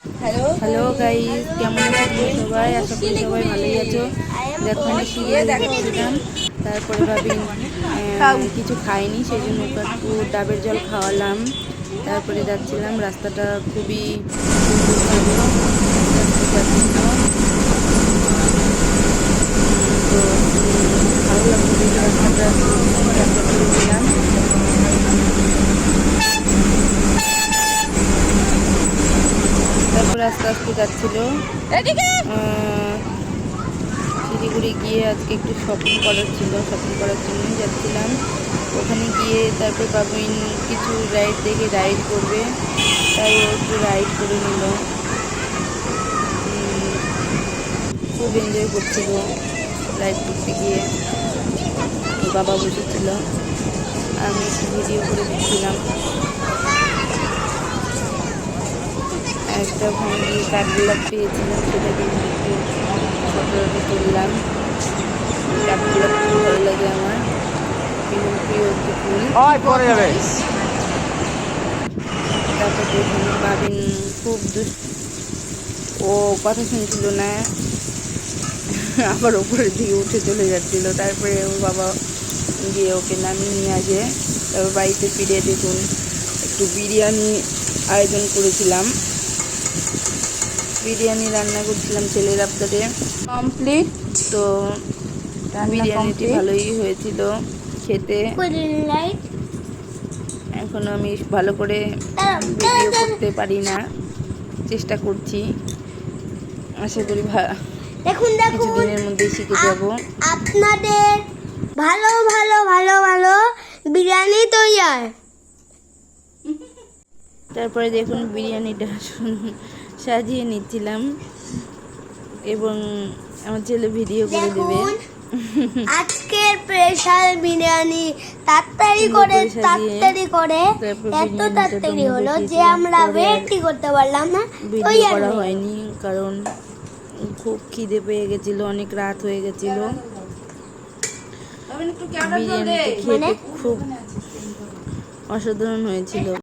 Hello guys, কেমন আছো সবাই? আশা করি সবাই ভালোই আছো। দেখো আমি সিরিয়াল দেখছিলাম, তারপরে ভাবি কিছু খাইনি, সেই জন্য একটু ডাবের জল খাওয়ালাম। তারপরে যাচ্ছিলাম, রাস্তাটা খুবই তো ভালো লাগলো রাস্তাটা নিলাম। তারপরে আস্তে আস্তে যাচ্ছিল শিলিগুড়ি গিয়ে আজকে একটু শপিং করার ছিল, শপিং করার জন্যই যাচ্ছিলাম। ওখানে গিয়ে তারপর বাবুইন কিছু রাইড দেখে রাইড করবে, তাই ও একটু রাইড করে নিল। খুব এনজয় করছিল রাইড করতে গিয়ে। বাবা বসেছিল, আমি একটু ভিডিও করে দিচ্ছিলাম। একটা ওখানে গিয়ে কাঠগোলাপ পেয়েছিলাম, সেটা দিয়ে একটু ফটো তুললাম। কাঠগোলাপ খুব ভালো লাগে আমার, প্রিয় একটু ফুল। তারপর দেখুন বাবিন খুব ও কথা শুনছিল না, আবার ওপরের দিকে উঠে চলে যাচ্ছিল। তারপরে ওর বাবা গিয়ে ওকে নামিয়ে নিয়ে আসে। তারপর বাড়িতে ফিরে দেখুন একটু বিরিয়ানি আয়োজন করেছিলাম, বিরিয়ানি রান্না করছিলাম ছেলের আবদারে। কমপ্লিট। তো বিরিয়ানিটি ভালোই হয়েছিল খেতে। এখন আমি ভালো করে ভিডিও করতে পারি না, চেষ্টা করছি, আশা করি কিছুদিনের মধ্যেই শিখে যাব। আপনাদের ভালো ভালো ভালো ভালো বিরিয়ানি তৈরি। তারপরে দেখুন বিরিয়ানিটা সাজিয়ে নিচ্ছিলাম এবং আমার ছেলে ভিডিও করে দেবে। আজকের স্পেশাল বিরিয়ানি তাড়াতাড়ি করে এত তাড়াতাড়ি হলো যে আমরা ওয়েটই করতে পারলাম না। ভিডিও করা হয়নি কারণ খুব খিদে পেয়ে গেছিল, অনেক রাত হয়ে গেছিল। বিরিয়ানিটা খেতে খুব অসাধারণ হয়েছিল।